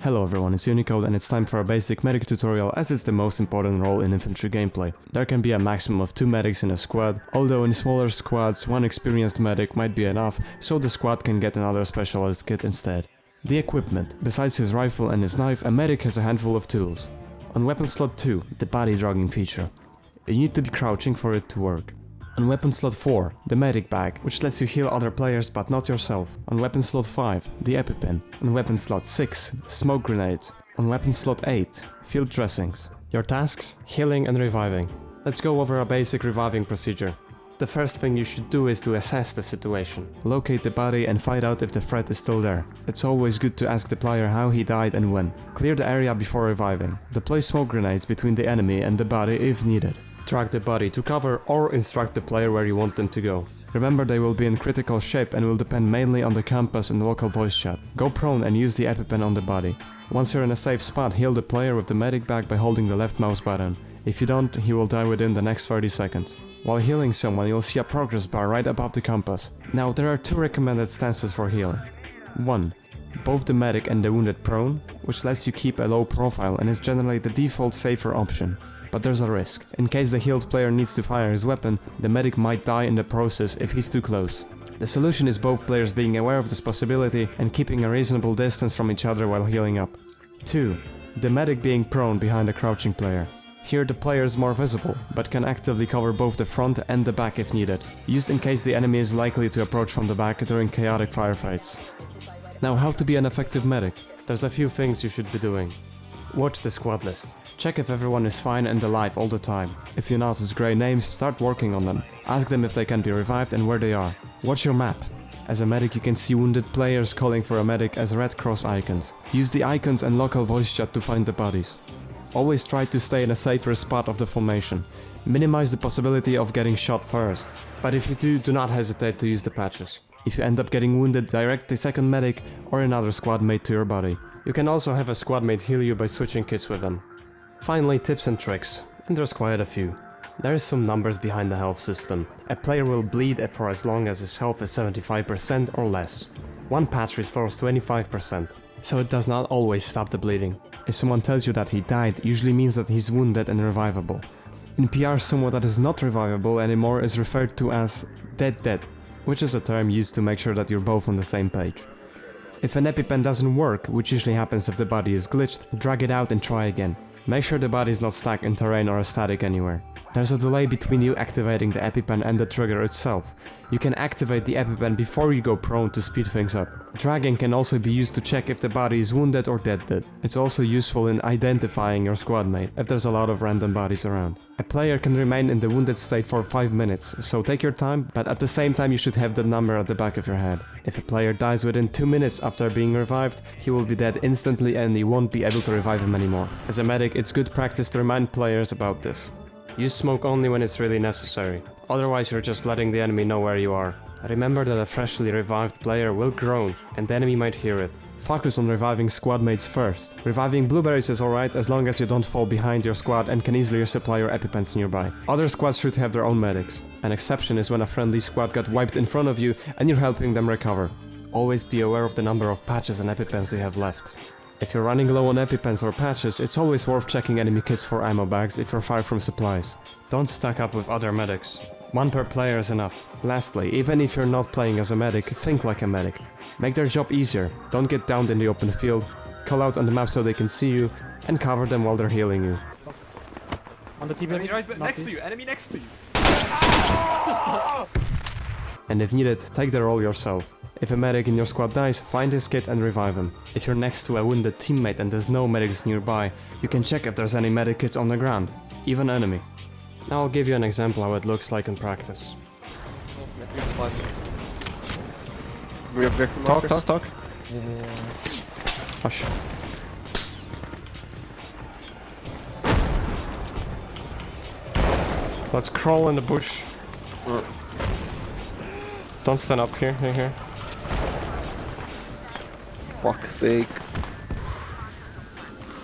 Hello everyone, it's Unicode and it's time for a basic medic tutorial as it's the most important role in infantry gameplay. There can be a maximum of 2 medics in a squad, although in smaller squads one experienced medic might be enough, so the squad can get another specialized kit instead. The equipment. Besides his rifle and his knife, a medic has a handful of tools. On weapon slot 2, the body dragging feature. You need to be crouching for it to work. On weapon slot 4, the medic bag, which lets you heal other players but not yourself. On weapon slot 5, the EpiPen. On weapon slot 6, smoke grenades. On weapon slot 8, field dressings. Your tasks? Healing and reviving. Let's go over a basic reviving procedure. The first thing you should do is to assess the situation. Locate the body and find out if the threat is still there. It's always good to ask the player how he died and when. Clear the area before reviving. Deploy smoke grenades between the enemy and the body if needed. Drag the body to cover or instruct the player where you want them to go. Remember, they will be in critical shape and will depend mainly on the compass and the local voice chat. Go prone and use the EpiPen on the body. Once you're in a safe spot, heal the player with the medic bag by holding the left mouse button. If you don't, he will die within the next 30 seconds. While healing someone, you'll see a progress bar right above the compass. Now, there are 2 recommended stances for healing. 1. Both the medic and the wounded prone, which lets you keep a low profile and is generally the default safer option. But there's a risk. In case the healed player needs to fire his weapon, the medic might die in the process if he's too close. The solution is both players being aware of this possibility and keeping a reasonable distance from each other while healing up. 2. The medic being prone behind a crouching player. Here the player is more visible, but can actively cover both the front and the back if needed, used in case the enemy is likely to approach from the back during chaotic firefights. Now, how to be an effective medic? There's a few things you should be doing. Watch the squad list. Check if everyone is fine and alive all the time. If you notice grey names, start working on them. Ask them if they can be revived and where they are. Watch your map. As a medic you can see wounded players calling for a medic as red cross icons. Use the icons and local voice chat to find the bodies. Always try to stay in a safer spot of the formation. Minimize the possibility of getting shot first. But if you do not hesitate to use the patches. If you end up getting wounded, direct the second medic or another squad mate to your body. You can also have a squad mate heal you by switching kits with them. Finally, tips and tricks, and there's quite a few. There is some numbers behind the health system. A player will bleed for as long as his health is 75% or less. One patch restores 25%, so it does not always stop the bleeding. If someone tells you that he died, it usually means that he's wounded and revivable. In PR, someone that is not revivable anymore is referred to as dead, which is a term used to make sure that you're both on the same page. If an EpiPen doesn't work, which usually happens if the body is glitched, drag it out and try again. Make sure the body is not stuck in terrain or static anywhere. There's a delay between you activating the EpiPen and the trigger itself. You can activate the EpiPen before you go prone to speed things up. Dragging can also be used to check if the body is wounded or dead. It's also useful in identifying your squad mate, if there's a lot of random bodies around. A player can remain in the wounded state for 5 minutes, so take your time, but at the same time you should have the number at the back of your head. If a player dies within 2 minutes after being revived, he will be dead instantly and you won't be able to revive him anymore. As a medic, it's good practice to remind players about this. Use smoke only when it's really necessary, otherwise you're just letting the enemy know where you are. Remember that a freshly revived player will groan, and the enemy might hear it. Focus on reviving squad mates first. Reviving blueberries is alright as long as you don't fall behind your squad and can easily resupply your EpiPens nearby. Other squads should have their own medics. An exception is when a friendly squad got wiped in front of you and you're helping them recover. Always be aware of the number of patches and EpiPens you have left. If you're running low on EpiPens or patches, it's always worth checking enemy kits for ammo bags if you're far from supplies. Don't stack up with other medics. 1 per player is enough. Lastly, even if you're not playing as a medic, think like a medic. Make their job easier. Don't get downed in the open field. Call out on the map so they can see you, and cover them while they're healing you. On the TV. Enemy right next to you, enemy next to you. And if needed, take the role yourself. If a medic in your squad dies, find his kit and revive him. If you're next to a wounded teammate and there's no medics nearby, you can check if there's any medic kits on the ground, even enemy. Now I'll give you an example how it looks like in practice. Talk. Hush. Let's crawl in the bush. Don't stand up here. Fuck's sake.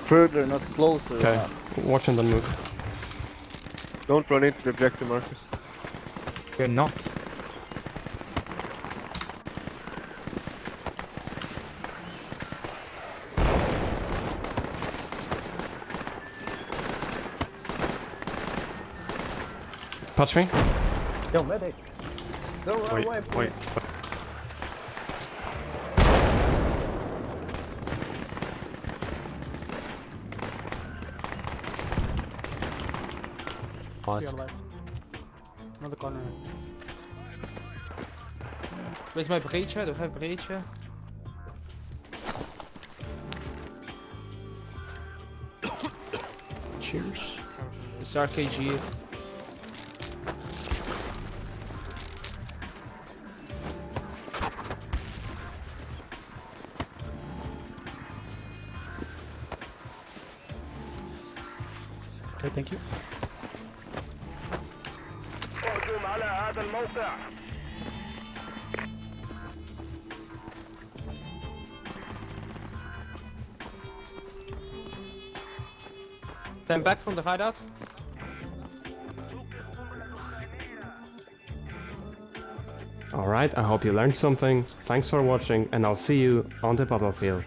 Further, not closer. Okay, watch and then move. Don't run into the objective, Marcus. You're not. Touch me. Yo, medic. Don't run Wait, away. wait. Pause. Another corner. Wees mijn breedje, doe geen breedje. Cheers. Is RKG het. Okay, thank you. Stand back from the hideout. Alright, I hope you learned something. Thanks for watching and I'll see you on the battlefield.